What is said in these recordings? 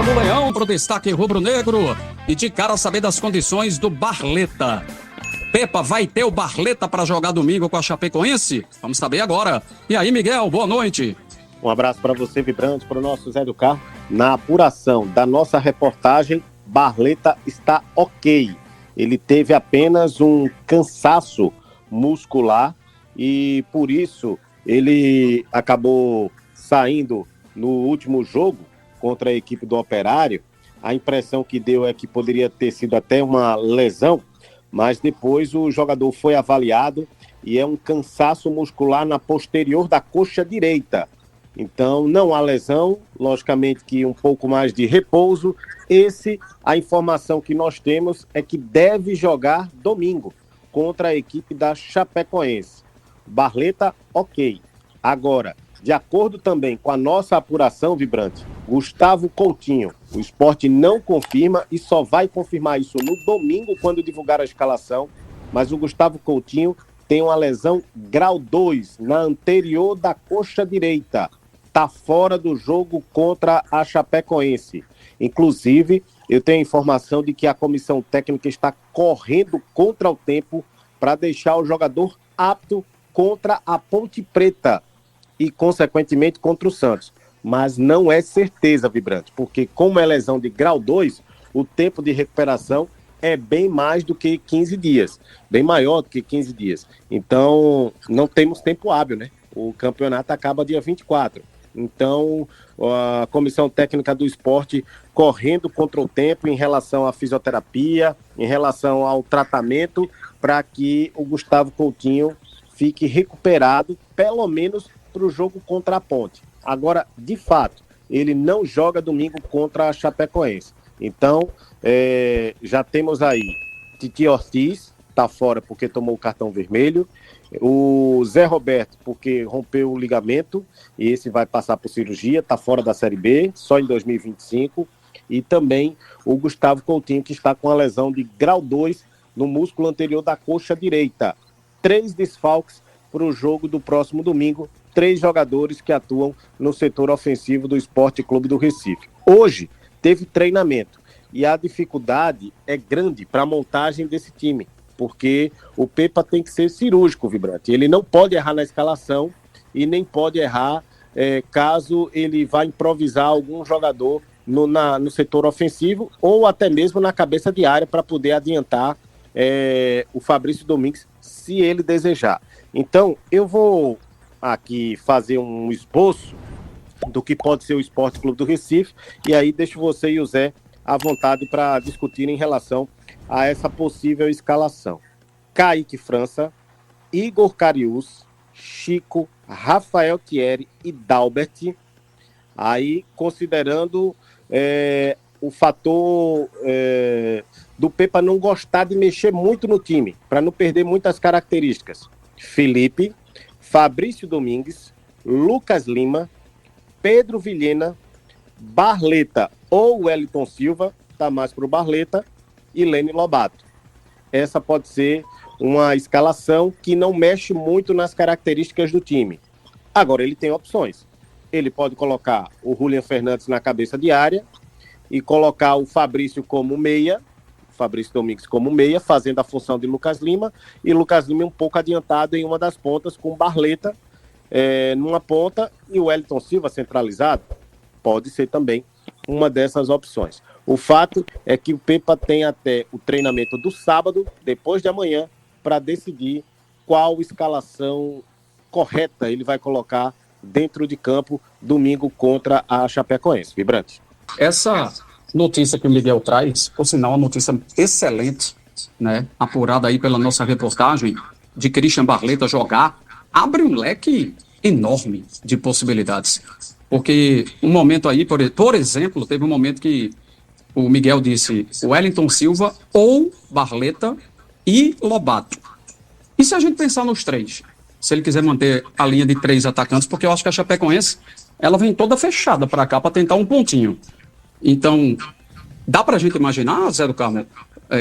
do Leão para o destaque rubro-negro e de cara saber das condições do Barleta. Pepa, vai ter o Barleta para jogar domingo com a Chapecoense? Vamos saber agora. E aí, Miguel, boa noite. Um abraço para você, Vibrante, para o nosso Zé do Carro. Na apuração da nossa reportagem, Barleta está ok. Ele teve apenas um cansaço muscular e, por isso, ele acabou saindo no último jogo contra a equipe do Operário. A impressão que deu é que poderia ter sido até uma lesão, mas depois o jogador foi avaliado e é um cansaço muscular na posterior da coxa direita. Então, não há lesão, logicamente que um pouco mais de repouso. A informação que nós temos é que deve jogar domingo contra a equipe da Chapecoense. Barleta, ok. Agora, de acordo também com a nossa apuração, Vibrante, Gustavo Coutinho, o Sport não confirma e só vai confirmar isso no domingo quando divulgar a escalação, mas o Gustavo Coutinho tem uma lesão grau 2 na anterior da coxa direita. Está fora do jogo contra a Chapecoense. Inclusive, eu tenho a informação de que a comissão técnica está correndo contra o tempo para deixar o jogador apto contra a Ponte Preta e, consequentemente, contra o Santos. Mas não é certeza, Vibrante, porque como é lesão de grau 2, o tempo de recuperação é bem mais do que 15 dias, bem maior do que 15 dias. Então, não temos tempo hábil, né? O campeonato acaba dia 24. Então, a comissão técnica do esporte correndo contra o tempo em relação à fisioterapia, em relação ao tratamento, para que o Gustavo Coutinho fique recuperado, pelo menos para o jogo contra a Ponte. Agora, de fato, ele não joga domingo contra a Chapecoense. Então, já temos aí Titi Ortiz, está fora porque tomou o cartão vermelho. O Zé Roberto, porque rompeu o ligamento, e esse vai passar por cirurgia, está fora da Série B, só em 2025. E também o Gustavo Coutinho, que está com a lesão de grau 2 no músculo anterior da coxa direita. 3 desfalques para o jogo do próximo domingo. 3 jogadores que atuam no setor ofensivo do Sport Clube do Recife. Hoje teve treinamento e a dificuldade é grande para a montagem desse time, porque o Pepa tem que ser cirúrgico, Vibrante. Ele não pode errar na escalação e nem pode errar caso ele vá improvisar algum jogador no setor ofensivo ou até mesmo na cabeça de área para poder adiantar o Fabrício Domingues, se ele desejar. Então, eu vou aqui fazer um esboço do que pode ser o Sport Clube do Recife, e aí deixo você e o Zé à vontade para discutir em relação a essa possível escalação. Kaique França, Igor Cariús, Chico, Rafael Thierry e Dalbert. Aí, considerando o fator do Pepa não gostar de mexer muito no time, para não perder muitas características. Felipe, Fabrício Domingues, Lucas Lima, Pedro Vilhena, Barleta ou Wellington Silva, está mais para o Barleta, e Lene Lobato. Essa pode ser uma escalação que não mexe muito nas características do time. Agora, ele tem opções. Ele pode colocar o Julian Fernandes na cabeça de área e colocar o Fabrício como meia, Fabrício Domingues como meia, fazendo a função de Lucas Lima, e Lucas Lima um pouco adiantado em uma das pontas, com Barleta numa ponta e o Wellington Silva centralizado. Pode ser também uma dessas opções. O fato é que o Pepa tem até o treinamento do sábado, depois de amanhã, para decidir qual escalação correta ele vai colocar dentro de campo domingo contra a Chapecoense. Vibrante. Essa notícia que o Miguel traz, por sinal, uma notícia excelente, né? Apurada aí pela nossa reportagem, de Christian Barleta jogar, abre um leque enorme de possibilidades. Porque um momento aí, por exemplo, teve um momento que o Miguel disse Wellington Silva ou Barleta e Lobato. E se a gente pensar nos 3? Se ele quiser manter a linha de 3 atacantes, porque eu acho que a Chapecoense, ela vem toda fechada para cá para tentar um pontinho. Então, dá para a gente imaginar, Zé do Carmo,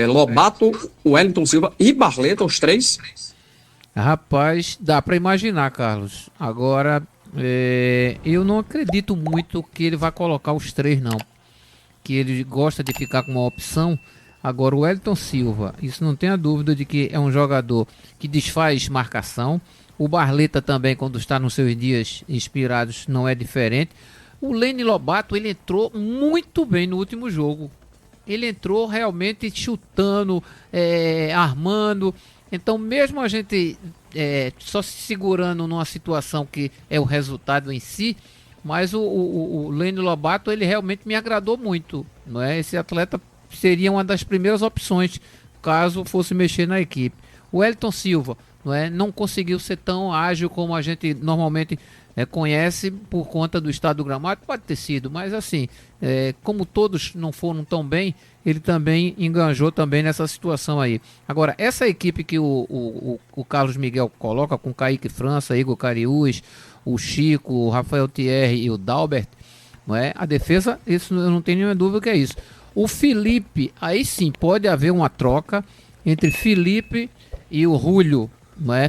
Lobato, Wellington Silva e Barleta, os 3? Rapaz, dá para imaginar, Carlos. Agora, eu não acredito muito que ele vai colocar os 3, não. que ele gosta de ficar com uma opção. Agora o Wellington Silva, isso não tenha dúvida de que é um jogador que desfaz marcação. O Barleta também, quando está nos seus dias inspirados, não é diferente. O Lene Lobato, ele entrou muito bem no último jogo. Ele entrou realmente chutando, armando. Então, mesmo a gente só se segurando numa situação que é o resultado em si, mas o Lene Lobato, ele realmente me agradou muito, não é? Esse atleta seria uma das primeiras opções caso fosse mexer na equipe. O Wellington Silva, não conseguiu ser tão ágil como a gente normalmente conhece por conta do estado do gramado. Pode ter sido, mas assim, como todos não foram tão bem, ele também enganjou também nessa situação aí. Agora, essa equipe que o Carlos Miguel coloca com Kaique França, Igor Cariús, o Chico, o Rafael Thierry e o Dalbert, a defesa, isso eu não tenho nenhuma dúvida que é isso. O Felipe, aí sim, pode haver uma troca entre Felipe e o Julio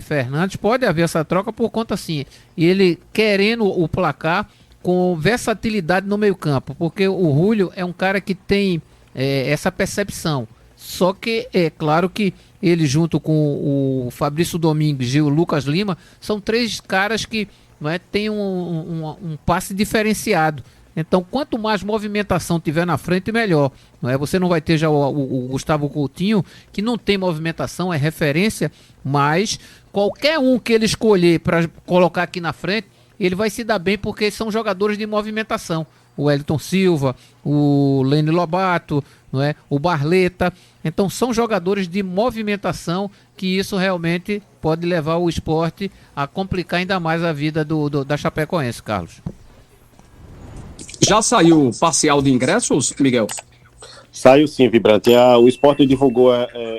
Fernandes, pode haver essa troca por conta assim, ele querendo o placar com versatilidade no meio campo, porque o Julio é um cara que tem essa percepção, só que é claro que ele junto com o Fabrício Domingues e o Lucas Lima, são três caras que tem um passe diferenciado. Então, quanto mais movimentação tiver na frente, melhor. Você não vai ter já o Gustavo Coutinho, que não tem movimentação, é referência, mas qualquer um que ele escolher para colocar aqui na frente, ele vai se dar bem porque são jogadores de movimentação. O Wellington Silva, o Lene Lobato, o Barleta. Então, são jogadores de movimentação que isso realmente pode levar o esporte a complicar ainda mais a vida da Chapecoense, Carlos. Já saiu o parcial de ingressos, Miguel? Saiu sim, Vibrante. O Sport divulgou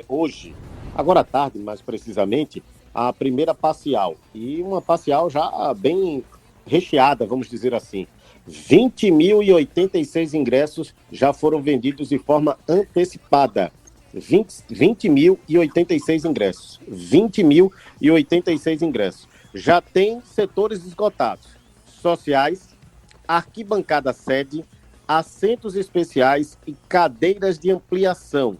hoje, agora à tarde, mais precisamente, a primeira parcial. E uma parcial já bem recheada, vamos dizer assim. 20.086 ingressos já foram vendidos de forma antecipada. 20.086 ingressos. 20.086 ingressos. Já tem setores esgotados. Sociais, arquibancada sede, assentos especiais e cadeiras de ampliação,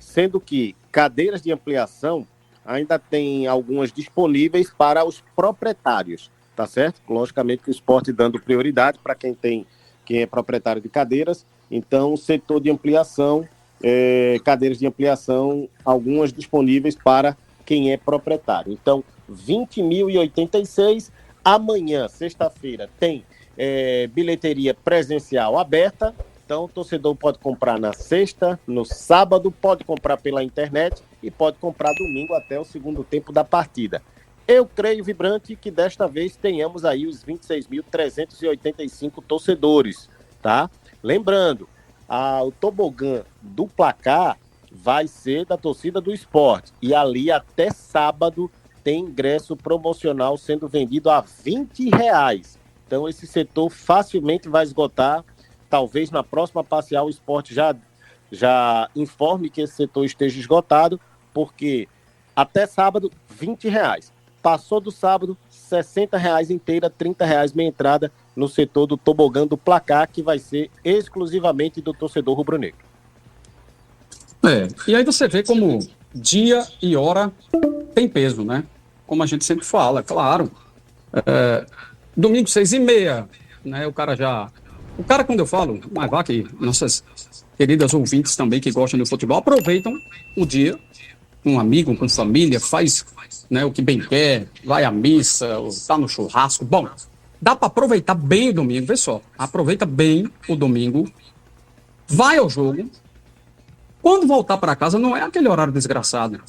sendo que cadeiras de ampliação ainda tem algumas disponíveis para os proprietários, tá certo? Logicamente que o Sport dando prioridade para quem é proprietário de cadeiras, então setor de ampliação, cadeiras de ampliação, algumas disponíveis para quem é proprietário. Então, 20.086, amanhã, sexta-feira, tem bilheteria presencial aberta, então o torcedor pode comprar na sexta, no sábado, pode comprar pela internet e pode comprar domingo até o segundo tempo da partida. Eu creio, Vibrante, que desta vez tenhamos aí os 26.385 torcedores, tá? Lembrando, o tobogã do placar vai ser da torcida do Sport e ali até sábado tem ingresso promocional sendo vendido a R$20. Então, esse setor facilmente vai esgotar. Talvez na próxima parcial o Sport já informe que esse setor esteja esgotado, porque até sábado, R$20. Passou do sábado, R$60 inteira, R$30 meia entrada no setor do tobogã do placar, que vai ser exclusivamente do torcedor rubro-negro. E aí você vê como dia e hora tem peso, né? Como a gente sempre fala, claro. Domingo, 6h30, né? O cara, quando eu falo, mas vá que nossas queridas ouvintes também que gostam de futebol, aproveitam o dia com um amigo, com família, faz o que bem quer, vai à missa, tá no churrasco. Bom, dá para aproveitar bem o domingo, vê só. Aproveita bem o domingo, vai ao jogo. Quando voltar para casa, não é aquele horário desgraçado.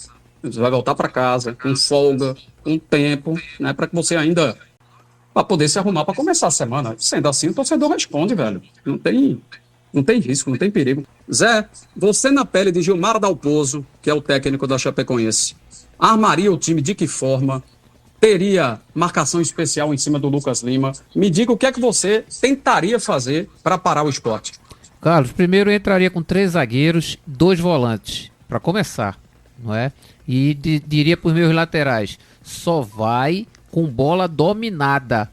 Você vai voltar para casa com folga, com tempo, né? Para que você ainda para poder se arrumar para começar a semana. Sendo assim, o torcedor responde, velho. Não tem risco, não tem perigo. Zé, você na pele de Gilmar Dalpozo, que é o técnico da Chapecoense, armaria o time de que forma? Teria marcação especial em cima do Lucas Lima? Me diga o que é que você tentaria fazer para parar o Sport. Carlos, primeiro eu entraria com 3 zagueiros, 2 volantes, para começar, não é? E diria para os meus laterais, só vai com bola dominada.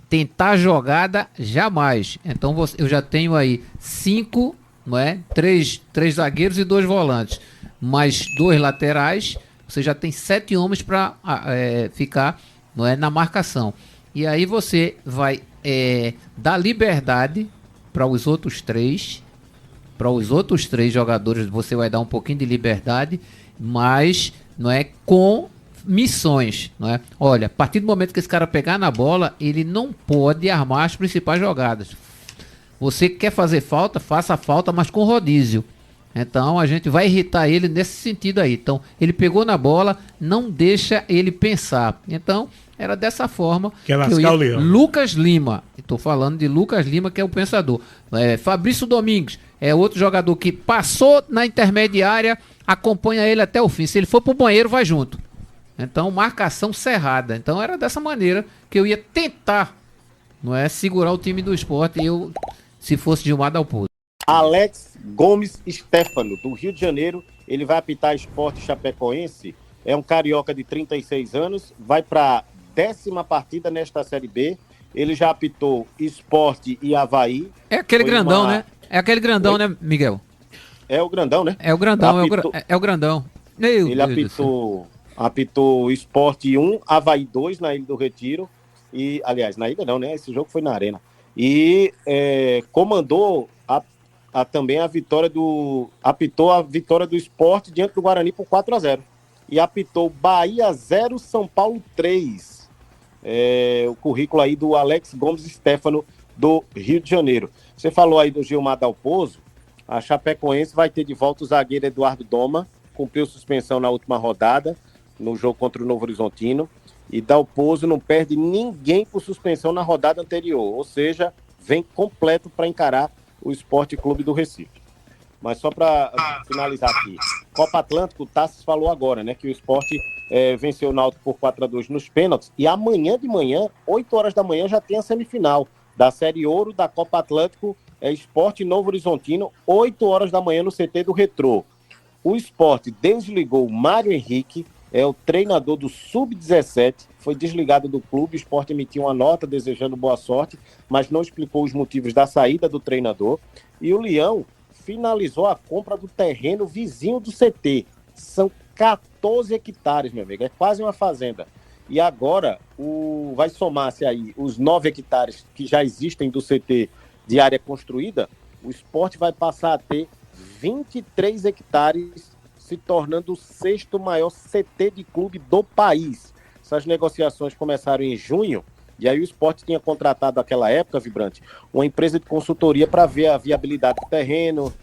Tentar jogada, jamais. Então eu já tenho aí 5 não é? Três zagueiros e 2 volantes, mais 2 laterais, você já tem 7 homens para ficar, não é, na marcação. E aí você vai dar liberdade para os outros 3 jogadores, você vai dar um pouquinho de liberdade, mas não é com missões, não é? Olha, a partir do momento que esse cara pegar na bola, ele não pode armar as principais jogadas. Você quer fazer falta, faça a falta, mas com rodízio. Então a gente vai irritar ele nesse sentido aí. Então ele pegou na bola, não deixa ele pensar. Então era dessa forma que eu ia. Lucas Lima, estou falando de Lucas Lima, que é o pensador. Fabrício Domingues é outro jogador que passou na intermediária, acompanha ele até o fim. Se ele for pro banheiro, vai junto. Então marcação cerrada. Então era dessa maneira que eu ia tentar, não é, segurar o time do Sport, se fosse Gilmar Dalpozo. Alex Gomes Stefano, do Rio de Janeiro, ele vai apitar Sport Chapecoense, é um carioca de 36 anos, vai para a 10ª partida nesta Série B, ele já apitou Sport e Avaí. É aquele grandão, né? É aquele grandão, né, Miguel? É o grandão, né? É o grandão, é o grandão. Ele apitou Sport 1, Avaí 2 na Ilha do Retiro, e, aliás, na ilha não, né? Esse jogo foi na Arena. E comandou também apitou a vitória do Sport diante do Guarani por 4-0. E apitou Bahia 0, São Paulo 3. O currículo aí do Alex Gomes Stefano, do Rio de Janeiro. Você falou aí do Gilmar Dalpozo, a Chapecoense vai ter de volta o zagueiro Eduardo Doma, cumpriu suspensão na última rodada, no jogo contra o Novo Horizontino, e Dalpozo não perde ninguém por suspensão na rodada anterior, ou seja, vem completo para encarar o Sport Clube do Recife. Mas só para finalizar aqui, Copa Atlântico, o Tassis falou agora, né, que o Sport venceu o Náutico por 4-2 nos pênaltis, e amanhã de manhã, 8 horas da manhã, já tem a semifinal da Série Ouro da Copa Atlântico, Sport Novo Horizontino, 8 horas da manhã no CT do Retrô. O Sport desligou o Mário Henrique, é o treinador do Sub-17, foi desligado do clube. O Sport emitiu uma nota desejando boa sorte, mas não explicou os motivos da saída do treinador. E o Leão finalizou a compra do terreno vizinho do CT. São 14 hectares, meu amigo, é quase uma fazenda. E agora vai somar-se aí os 9 hectares que já existem do CT de área construída, o Sport vai passar a ter 23 hectares, se tornando o 6º maior CT de clube do país. Essas negociações começaram em junho, e aí o Sport tinha contratado naquela época, Vibrante, uma empresa de consultoria para ver a viabilidade do terreno,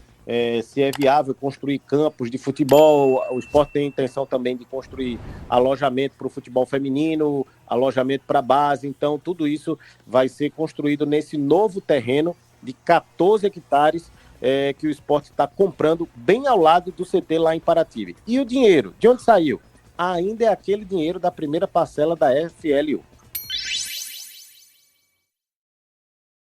se é viável construir campos de futebol. O Sport tem a intenção também de construir alojamento para o futebol feminino, alojamento para a base, então tudo isso vai ser construído nesse novo terreno de 14 hectares, que o Sport está comprando bem ao lado do CT lá em Paraty. E o dinheiro, de onde saiu? Ainda é aquele dinheiro da primeira parcela da FLU.